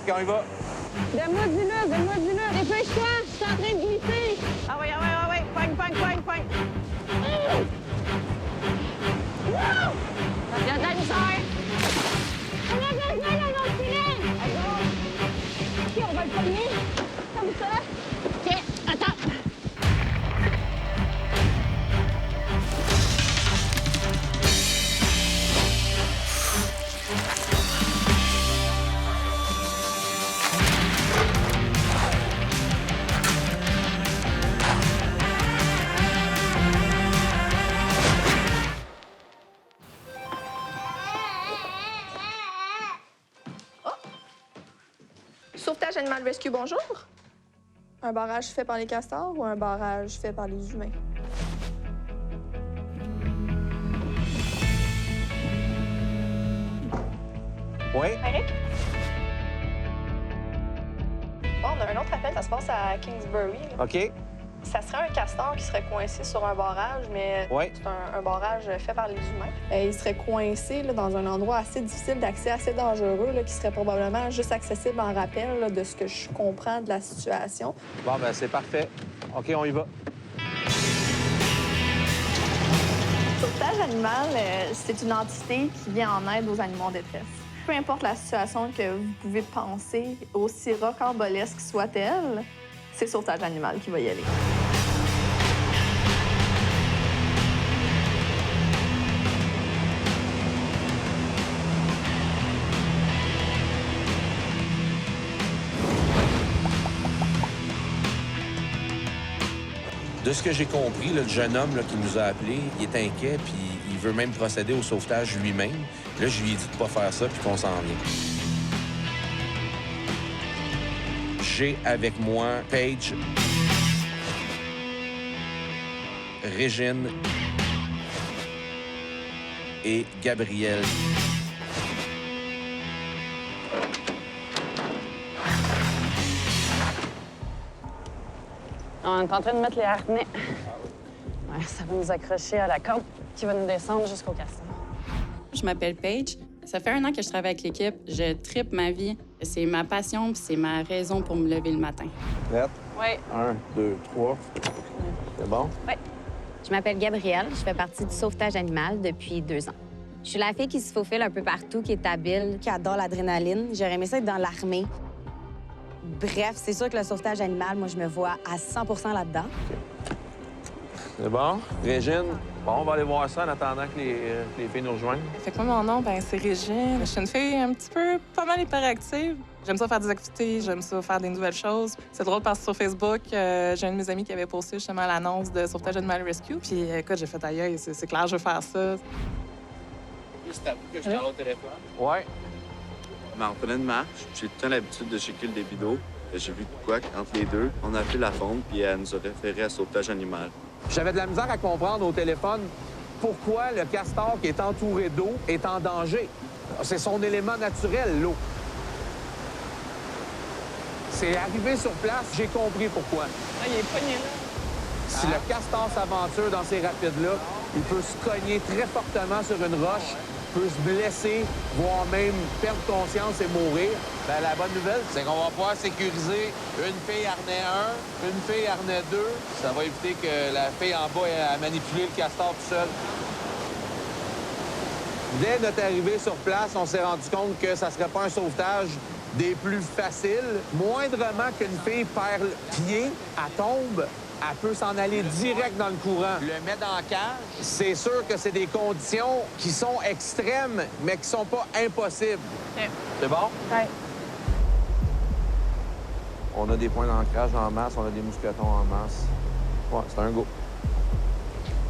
OK, on y va. Donne-moi du lait, donne-moi du lait. Dépêche-toi, je suis en train de glisser. Ah oui, ah oui, ah oui. Pogne, pogne, pogne, pogne. Il y a de la misère. On a besoin d'un autre filet. OK, on va le pogner. Comme ça. OK, attends. Sauvetage Animal Rescue, bonjour. Un barrage fait par les castors ou un barrage fait par les humains? Oui? Eric? Bon, on a un autre appel, ça se passe à Kingsbury. là. OK. Ça serait un castor qui serait coincé sur un barrage, mais Ouais. c'est un barrage fait par les humains. Il serait coincé là, dans un endroit assez difficile d'accès, assez dangereux, là, qui serait probablement juste accessible en rappel là, de ce que je comprends de la situation. Bon, ben c'est parfait. OK, on y va. Sauvetage animal, c'est une entité qui vient en aide aux animaux en détresse. Peu importe la situation que vous pouvez penser, aussi rocambolesque soit-elle, c'est Sauvetage animal qui va y aller. De ce que j'ai compris, là, le jeune homme là, qui nous a appelés, il est inquiet, puis il veut même procéder au sauvetage lui-même. Là, je lui ai dit de pas faire ça, puis qu'on s'en vient. J'ai avec moi Paige, Régine et Gabrielle. On est en train de mettre les harnais. Ouais, ça va nous accrocher à la corde qui va nous descendre jusqu'au castor. Je m'appelle Paige. Ça fait 1 an que je travaille avec l'équipe. Je tripe ma vie. C'est ma passion puis c'est ma raison pour me lever le matin. Prête? Oui. 1, 2, 3. C'est bon? Oui. Je m'appelle Gabrielle, je fais partie du sauvetage animal depuis 2 ans. Je suis la fille qui se faufile un peu partout, qui est habile, qui adore l'adrénaline. J'aurais aimé ça être dans l'armée. Bref, c'est sûr que le sauvetage animal, moi, je me vois à 100 là-dedans. C'est bon? Régine? Bon, on va aller voir ça en attendant que les filles nous rejoignent. Fait que moi, mon nom, c'est Régine. Je suis une fille un petit peu, pas mal hyperactive. J'aime ça faire des activités, j'aime ça faire des nouvelles choses. C'est drôle parce que sur Facebook, j'ai un de mes amis qui avait posté justement l'annonce de Sauvetage Animal Rescue. Puis écoute, j'ai fait aïe, c'est clair, je veux faire ça. C'est à vous que je parle au téléphone. Ouais. Mais on prenait une marche. J'ai tout le temps l'habitude de checker le débit-d'eau. J'ai vu quoi entre les deux. On a appelé la fonte, puis elle nous a référé à Sauvetage Animal. J'avais de la misère à comprendre au téléphone pourquoi le castor qui est entouré d'eau est en danger. C'est son élément naturel, l'eau. C'est arrivé sur place, j'ai compris pourquoi. Ah, il est pogné là. Si le castor s'aventure dans ces rapides-là, il peut se cogner très fortement sur une roche, peut se blesser, voire même perdre conscience et mourir. Ben, la bonne nouvelle, c'est qu'on va pouvoir sécuriser une fille harnais 1, une fille harnais 2. Ça va éviter que la fille en bas ait à manipuler le castor tout seul. Dès notre arrivée sur place, on s'est rendu compte que ça serait pas un sauvetage des plus faciles. Moindrement qu'une fille perd le pied, elle tombe, elle peut s'en aller direct dans le courant. Le mettre dans la cage, c'est sûr que c'est des conditions qui sont extrêmes, mais qui sont pas impossibles. OK. C'est bon? Oui. On a des points d'ancrage en masse, on a des mousquetons en masse. Ouais, c'est un go.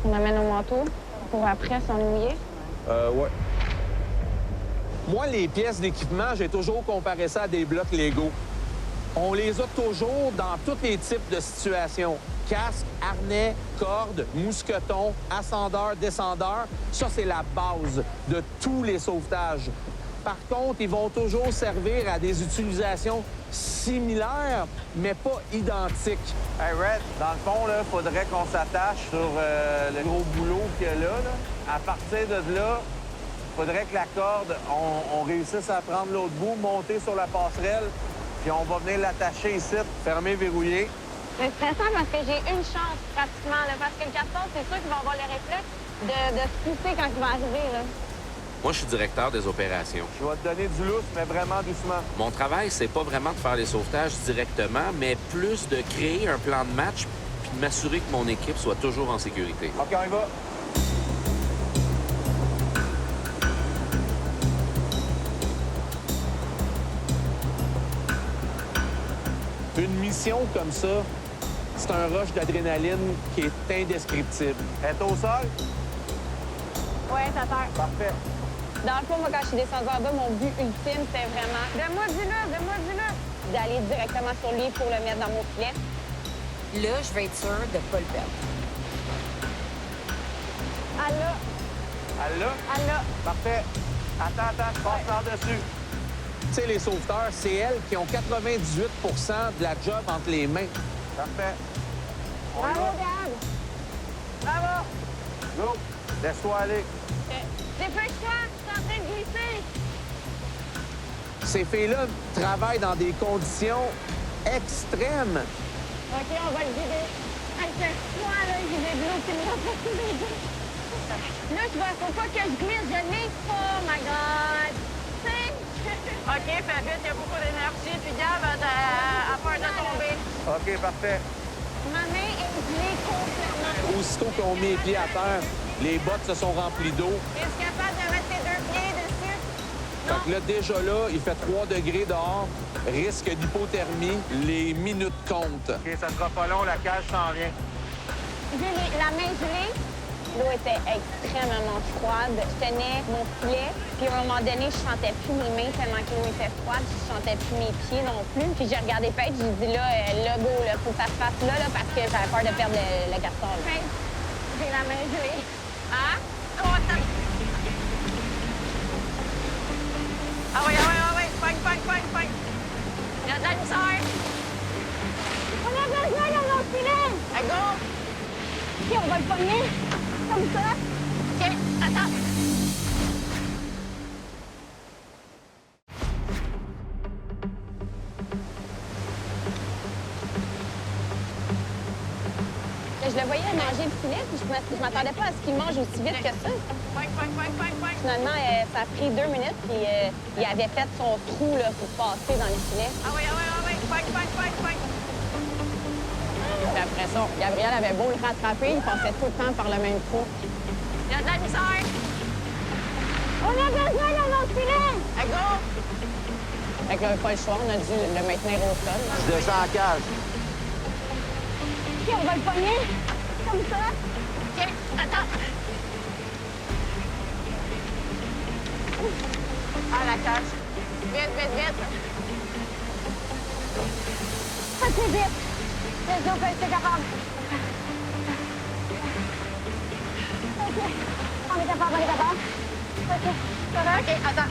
On amène au manteau pour après, si on est mouillé. Ouais. Moi, les pièces d'équipement, j'ai toujours comparé ça à des blocs Lego. On les a toujours dans tous les types de situations. Casque, harnais, cordes, mousquetons, ascendeur, descendeur. Ça, c'est la base de tous les sauvetages. Par contre, ils vont toujours servir à des utilisations similaires, mais pas identiques. Hey, Red, dans le fond, il faudrait qu'on s'attache sur le gros boulot qu'il y a là. À partir de là, Faudrait que la corde, on réussisse à prendre l'autre bout, monter sur la passerelle, puis on va venir l'attacher ici, fermer, verrouiller. C'est stressant parce que j'ai une chance, pratiquement, là, parce que le castor, c'est sûr qu'il va avoir le réflexe de se pousser quand il va arriver, là. Moi, je suis directeur des opérations. Je vais te donner du lousse, mais vraiment doucement. Mon travail, c'est pas vraiment de faire les sauvetages directement, mais plus de créer un plan de match puis de m'assurer que mon équipe soit toujours en sécurité. OK, on y va. Une mission comme ça, c'est un rush d'adrénaline qui est indescriptible. Elle est au sol? Ouais, ça sert. Parfait. Dans le fond, moi, quand je suis descendue en bas, mon but ultime, c'était vraiment donne-moi du lousse, d'aller directement sur lui pour le mettre dans mon filet. Là, je vais être sûre de pas le perdre. Elle l'a, Elle l'a? elle l'a. Parfait. Attends, je passe par-dessus. Tu sais, les sauveteurs, c'est elles qui ont 98 de la job entre les mains. Parfait. On y Bravo, va. Gab! Bravo! Go. Laisse-toi aller. Dépêche-toi, je suis en train de glisser. Ces filles-là travaillent dans des conditions extrêmes. OK, on va le guider. Elle fait froid, là, j'ai de l'eau qui me rentre tous les deux. Là, faut pas que je glisse, je glisse pas, my God! Tu sais? OK, fais vite, il y a beaucoup d'énergie, puis Gab a peur de tomber. OK, parfait. Ma main est gelée complètement. Aussitôt qu'on met les pieds à terre, les bottes se sont remplies d'eau. Es-tu capable de mettre tes deux pieds dessus? Fait que là, déjà là, il fait 3 degrés dehors, risque d'hypothermie, les minutes comptent. OK, ça sera pas long, la cage s'en vient. J'ai la main gelée. L'eau était extrêmement froide. Je tenais mon filet, puis à un moment donné, je sentais plus mes mains tellement que l'eau était froide. Je sentais plus mes pieds non plus. Puis j'ai regardé Paige, j'ai dit là, go, là, faut que ça se fasse là, parce que j'avais peur de perdre le castor. J'ai la main gelée. Hein? Oh, attends. Ah oui, pogne. Il y a de la misère. On a besoin de mon filet! Hey, go! OK, on va le pogner. Comme ça. OK, attends. Je le voyais manger le filet, puis je m'attendais pas à ce qu'il mange aussi vite que ça. Pogne. Finalement, ça a pris 2 minutes, puis il avait fait son trou là, pour passer dans le filet. Ah oui, pogne. Puis après ça, Gabriel avait beau le rattraper, il passait tout le temps par le même trou. Il y a de la misère. On a besoin de notre filet! Hey, go! Fait que là, pas le choix, on a dû le maintenir au sol. Je descends en cage. OK, on va le pogner. Comme ça. OK, attends. Ah, la cage. Vite. OK, vite. Let's go, Paige, t'es capable. OK. On est capable. OK. Correct? OK, attends.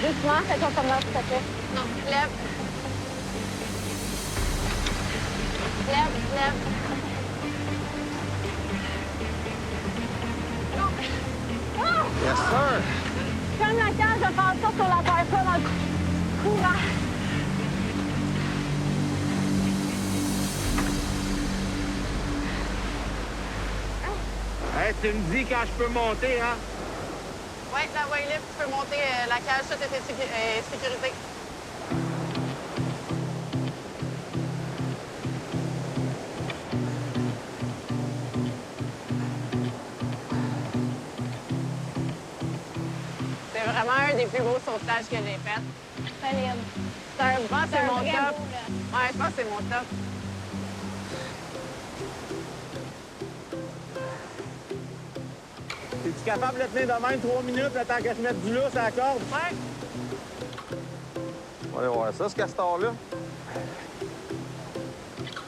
Doucement, fais-toi comme là, s'il te plaît. Non, lève. Yes, sir. Comme la cage, je passe ça sur la terre, pas dans le courant. Hey, tu me dis quand je peux monter, hein? Oui, la voie est libre, tu peux monter la cage, tout est sécurisé. C'est vraiment un des plus beaux sauvetages que j'ai fait. Solide. Je pense que c'est mon vrai top. beau, là. Ouais, je pense que c'est mon top. Es-tu capable de le tenir de même 3 minutes, le temps que je mette du lousse à la corde? Ouais. On va aller voir ça, ce castor-là.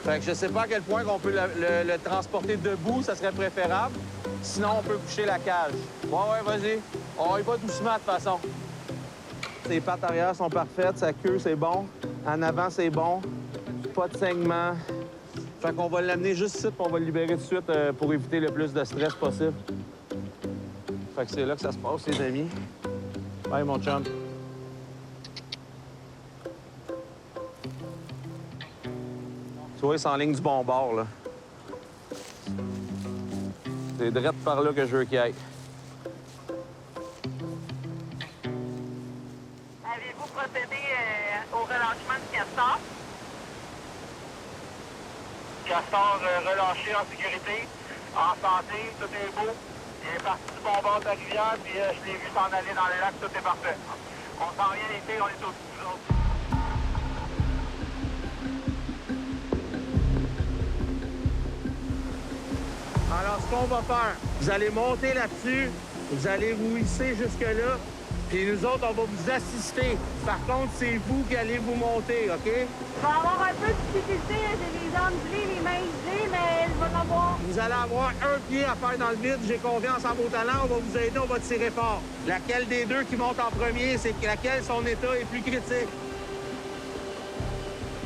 Fait que je sais pas à quel point qu'on peut le transporter debout, ça serait préférable. Sinon, on peut coucher la cage. Ouais, vas-y. On y va doucement, de toute façon. Ses pattes arrière sont parfaites, sa queue, c'est bon. En avant, c'est bon. Pas de saignement. Fait qu'on va l'amener juste ici, puis on va le libérer tout de suite pour éviter le plus de stress possible. Fait que c'est là que ça se passe, les amis. Bye, mon chum. Tu vois, c'est en ligne du bon bord, là. C'est direct par là que je veux qu'il aille. Avez-vous procédé au relâchement du castor? Castor relâché en sécurité, en santé, tout est beau. Il est parti du bon bord de la rivière, puis je l'ai vu s'en aller dans le lac, tout est parfait. On s'en vient les filles, on est au-dessus de nous autres. Alors, ce qu'on va faire, vous allez monter là-dessus, vous allez vous hisser jusque-là, puis nous autres, on va vous assister. Par contre, c'est vous qui allez vous monter, OK? Je vais avoir un peu de difficulté, j'ai les jambes gelées, les mains gelées, mais je vais l'avoir. Vous allez avoir un pied à faire dans le vide. J'ai confiance en vos talents. On va vous aider, on va tirer fort. Laquelle des deux qui monte en premier, c'est laquelle son état est plus critique?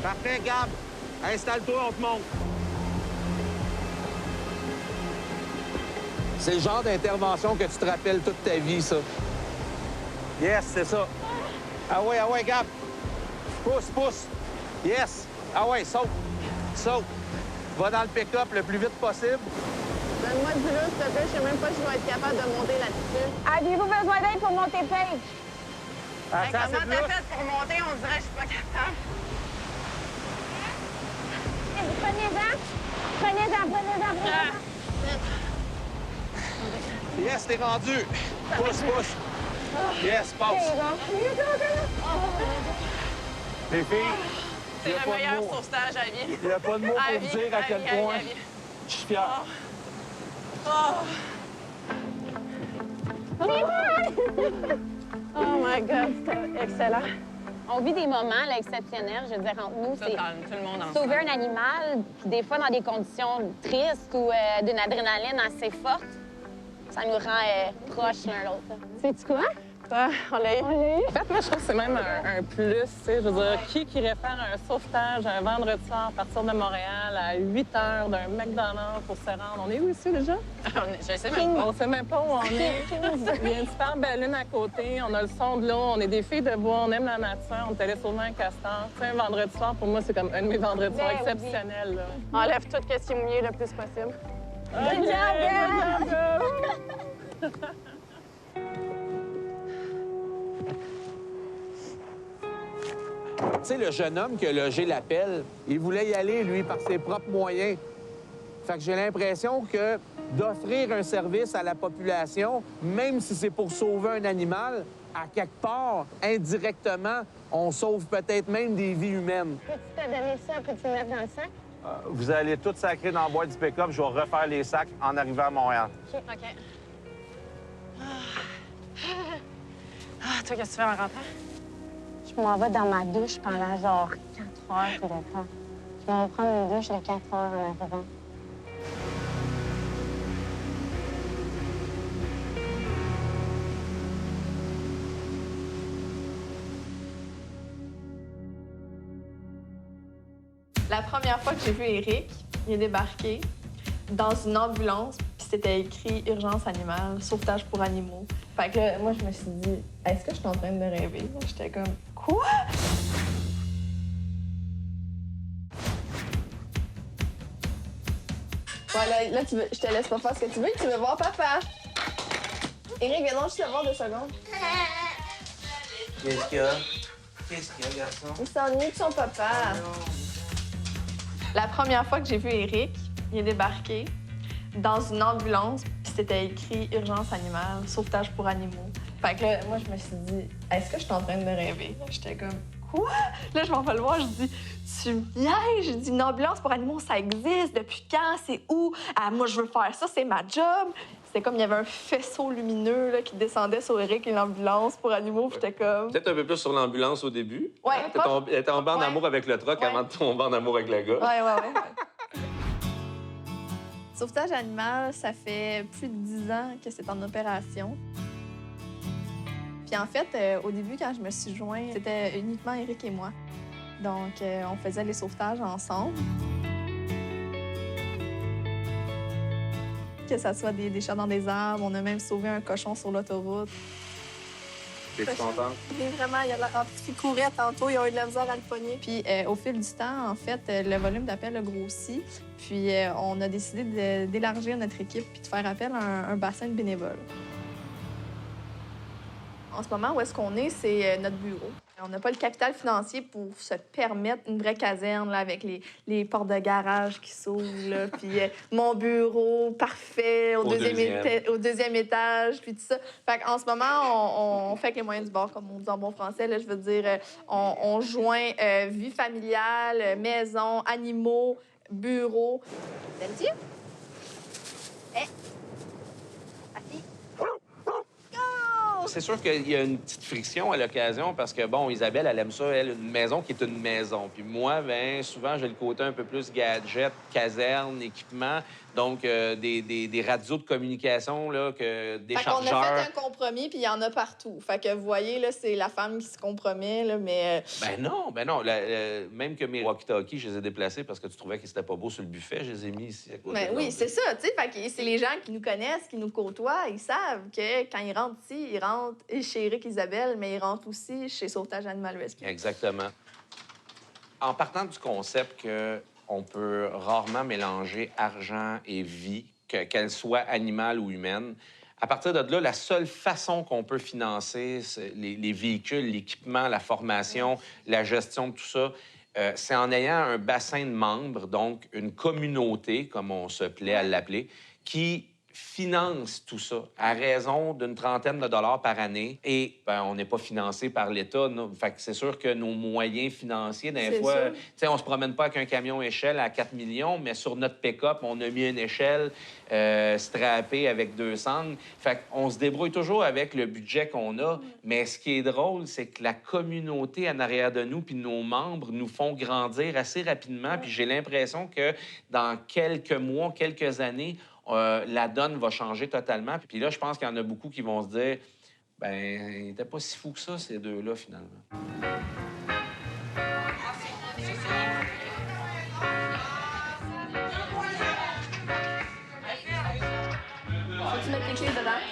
Parfait, Gab. Installe-toi, on te monte. C'est le genre d'intervention que tu te rappelles toute ta vie, ça. Yes, c'est ça. Ah ouais, Gab. Pousse. Yes. Ah ouais, saute. Va dans le pick-up le plus vite possible. Donne-moi du lousse, s'il te plaît. Je sais même pas si je vais être capable de monter là-dessus. Avez-vous besoin d'aide pour monter Paige? Hey, comment t'as fait pour monter? On dirait que je suis pas capable. Prenez-en. Yes, t'es rendu. Pousse. Yes, passe. Les filles, C'est le meilleur sauvetage à vie. il n'y a pas de mots pour vous dire à quel point je suis fier. Oh my God, c'était excellent. On vit des moments là, exceptionnels, je veux dire, entre nous. C'est Tout le monde ensemble. sauver un animal, puis des fois dans des conditions tristes ou d'une adrénaline assez forte, ça nous rend proches l'un l'autre. Sais-tu quoi? Ah, on l'a eu. En fait, moi, je trouve que c'est même un plus. Tu sais, je veux dire, qui irait faire un sauvetage un vendredi soir à partir de Montréal à 8 heures d'un McDonald's pour se rendre? On est où ici déjà? Je sais même pas. On sait même pas où on est. Il y a une super belle lune à côté. On a le son de l'eau. On est des filles de bois. On aime la nature. On est allé sauver un castor. Tu sais, un vendredi soir, pour moi, c'est comme un de mes vendredis soirs exceptionnels. Là. Enlève tout ce qui est mouillé le plus possible. Good job! Tu sais, le jeune homme qui a logé l'appel, il voulait y aller, lui, par ses propres moyens. Fait que j'ai l'impression que d'offrir un service à la population, même si c'est pour sauver un animal, à quelque part, indirectement, on sauve peut-être même des vies humaines. Peux-tu te donner ça? Peux-tu le mettre dans le sac? Vous allez tout sacrer dans la boîte du pick-up. Je vais refaire les sacs en arrivant à Montréal. OK. Toi, qu'est-ce que tu fais en rentrant? Je m'en vais dans ma douche pendant genre 4 heures de temps. Je m'en vais prendre une douche de 4 heures en arrivant. La première fois que j'ai vu Eric, il est débarqué dans une ambulance, puis c'était écrit « Urgence animale, sauvetage pour animaux ». Fait que là, moi, je me suis dit « Est-ce que je suis en train de rêver? » J'étais comme « Quoi? » Ouais, là je te laisse pas faire ce que tu veux. Tu veux voir papa. Eric, viens donc juste te voir 2 secondes. Qu'est-ce qu'il y a? Qu'est-ce qu'il y a, garçon? Il s'ennuie de son papa. La première fois que j'ai vu Eric, il est débarqué dans une ambulance, puis c'était écrit « Urgence animale, sauvetage pour animaux ». Fait que là, moi, je me suis dit « Est-ce que je suis en train de rêver? » J'étais comme « Quoi? » Là, je m'en vais le voir, je dis « Tu me pièges? » Je dis « Une ambulance pour animaux, ça existe. Depuis quand? C'est où? Ah, moi, je veux faire ça, c'est ma job. » C'était comme il y avait un faisceau lumineux là, qui descendait sur Eric et l'ambulance pour animaux, puis j'étais comme... Peut-être un peu plus sur l'ambulance au début. Ouais, Elle était en bande Ouais. d'amour avec le truck Ouais. avant de tomber en amour avec le gars. Ouais. Sauvetage animal, ça fait plus de 10 ans que c'est en opération. Puis en fait, au début, quand je me suis jointe, c'était uniquement Eric et moi. Donc, on faisait les sauvetages ensemble. que ce soit des chats dans des arbres. On a même sauvé un cochon sur l'autoroute. T'es-tu contente? Oui, vraiment, il y a l'air qui courait tantôt, ils ont eu de la misère à le pogner. Puis au fil du temps, en fait, le volume d'appel a grossi. Puis on a décidé d'élargir notre équipe puis de faire appel à un bassin de bénévoles. En ce moment, où est-ce qu'on est, c'est notre bureau. On n'a pas le capital financier pour se permettre une vraie caserne là, avec les portes de garage qui s'ouvrent, là, puis mon bureau parfait au deuxième étage, puis tout ça. Fait qu'en ce moment, on fait avec les moyens du bord, comme on dit en bon français. Là, je veux dire, on joint vie familiale, maison, animaux, bureau. T'aimes-tu? C'est sûr qu'il y a une petite friction à l'occasion parce que, bon, Isabelle, elle aime ça, elle, une maison qui est une maison. Puis moi, bien, souvent, j'ai le côté un peu plus gadget, caserne, équipement. Donc, des radios de communication, là, des chargeurs. On a fait un compromis, puis il y en a partout. Fait que vous voyez, là, c'est la femme qui se compromet, là, mais... Ben non. Même que mes walkie-talkies, je les ai déplacés parce que tu trouvais qu'ils étaient pas beaux sur le buffet, je les ai mis ici à côté. Ben oui, c'est ça, tu sais. Fait que c'est les gens qui nous connaissent, qui nous côtoient, ils savent que quand ils rentrent ici, ils rentrent chez Eric Isabelle, mais ils rentrent aussi chez Sauvetage Animal Rescue. Exactement. En partant du concept que on peut rarement mélanger argent et vie, qu'elle soit animale ou humaine. À partir de là, la seule façon qu'on peut financer les véhicules, l'équipement, la formation, la gestion de tout ça, c'est en ayant un bassin de membres, donc une communauté, comme on se plaît à l'appeler, qui finance tout ça à raison d'une trentaine de dollars par année. Et ben, on n'est pas financé par l'État. Fait que c'est sûr que nos moyens financiers, des fois, on se promène pas avec un camion échelle à 4 millions, mais sur notre pick-up, on a mis une échelle strappée avec 2 sangles. Fait qu'on se débrouille toujours avec le budget qu'on a. Mais ce qui est drôle, c'est que la communauté en arrière de nous puis nos membres nous font grandir assez rapidement. Puis j'ai l'impression que dans quelques mois, quelques années, la donne va changer totalement. Puis là, je pense qu'il y en a beaucoup qui vont se dire ben, il n'était pas si fou que ça, ces deux-là, finalement. Faut-tu mettre les clés dedans?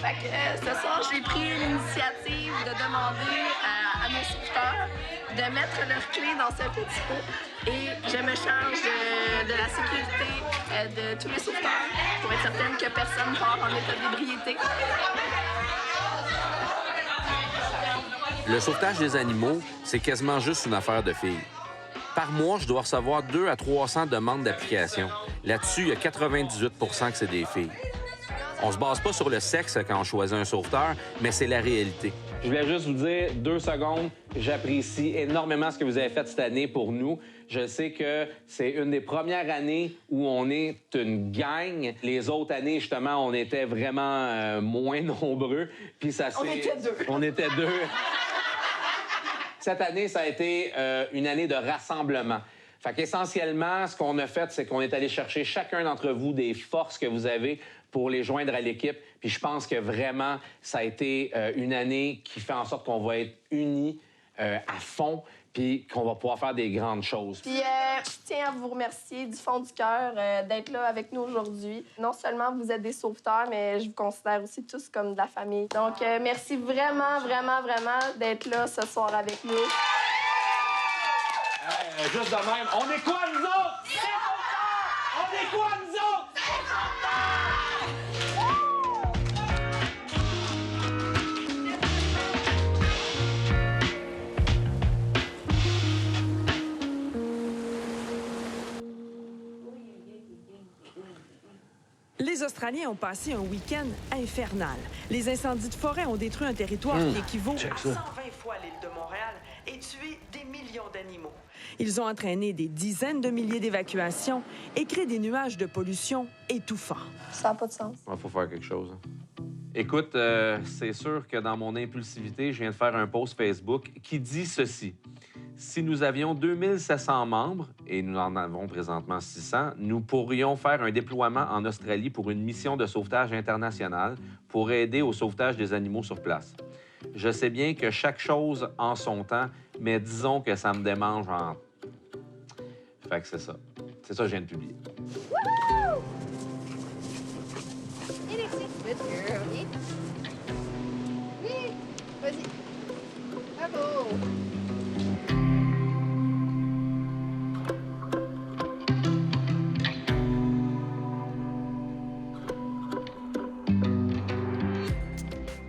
Fait que ce soir, j'ai pris l'initiative de demander à mes sauveteurs de mettre leurs clés dans ce petit pot et je me charge de la sécurité de tous les sauveteurs pour être certaine que personne ne part en état d'ébriété. Le sauvetage des animaux, c'est quasiment juste une affaire de filles. Par mois, je dois recevoir 200 à 300 demandes d'application. Là-dessus, il y a 98 % que c'est des filles. On se base pas sur le sexe quand on choisit un sauveteur, mais c'est la réalité. Je voulais juste vous dire 2 secondes, j'apprécie énormément ce que vous avez fait cette année pour nous. Je sais que c'est une des premières années où on est une gang. Les autres années, justement, on était vraiment moins nombreux. Puis ça On était 2. On était 2. Cette année, ça a été une année de rassemblement. Fait qu'essentiellement, ce qu'on a fait, c'est qu'on est allé chercher chacun d'entre vous des forces que vous avez pour les joindre à l'équipe. Puis je pense que vraiment, ça a été une année qui fait en sorte qu'on va être unis à fond puis qu'on va pouvoir faire des grandes choses. Puis je tiens à vous remercier du fond du cœur d'être là avec nous aujourd'hui. Non seulement vous êtes des sauveteurs, mais je vous considère aussi tous comme de la famille. Donc merci vraiment, vraiment, vraiment d'être là ce soir avec nous. Juste de même, on est quoi, nous autres? Les sauveteurs! On est quoi, nous autres? Les sauveteurs! Les Australiens ont passé un week-end infernal. Les incendies de forêt ont détruit un territoire qui équivaut à 120 fois l'île de Montréal et tué des millions d'animaux. Ils ont entraîné des dizaines de milliers d'évacuations et créé des nuages de pollution étouffants. Ça n'a pas de sens. Il faut faire quelque chose. Écoute, c'est sûr que dans mon impulsivité, je viens de faire un post Facebook qui dit ceci. Si nous avions 2700 membres, et nous en avons présentement 600, nous pourrions faire un déploiement en Australie pour une mission de sauvetage internationale pour aider au sauvetage des animaux sur place. Je sais bien que chaque chose en son temps, mais disons que ça me démange en... Fait que c'est ça. C'est ça que je viens de publier. Wouhou! Good girl. Oui. Oui. Vas-y. Bravo.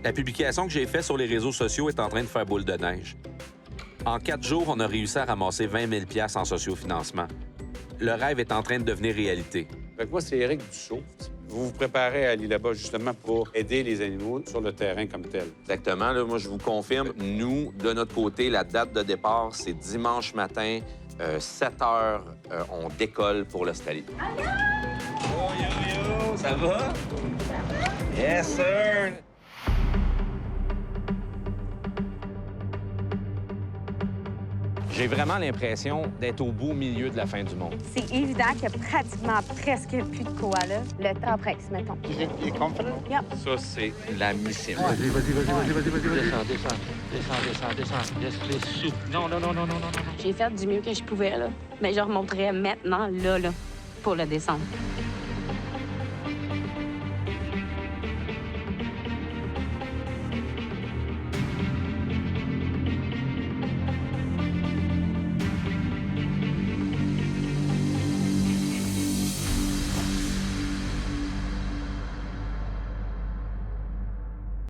La publication que j'ai faite sur les réseaux sociaux est en train de faire boule de neige. En 4 jours, on a réussi à ramasser 20 000 $ en sociofinancement. Le rêve est en train de devenir réalité. Moi, c'est Éric Dussault. Vous vous préparez à aller là-bas justement pour aider les animaux sur le terrain comme tel. Exactement. Là, moi, je vous confirme, nous, de notre côté, la date de départ, c'est dimanche matin, 7 h, on décolle pour l'Australie. Allô? Oh, yo, yo! Ça va? Ça va? Yes, sir! J'ai vraiment l'impression d'être au beau milieu de la fin du monde. C'est évident qu'il y a pratiquement presque plus de koalas. Le temps presse, mettons. Tu es confident? Yep. Ça, c'est la mission. Vas-y. Descends. Souffle. Non. J'ai fait du mieux que je pouvais, là. Mais je remonterais maintenant, là, pour le descendre.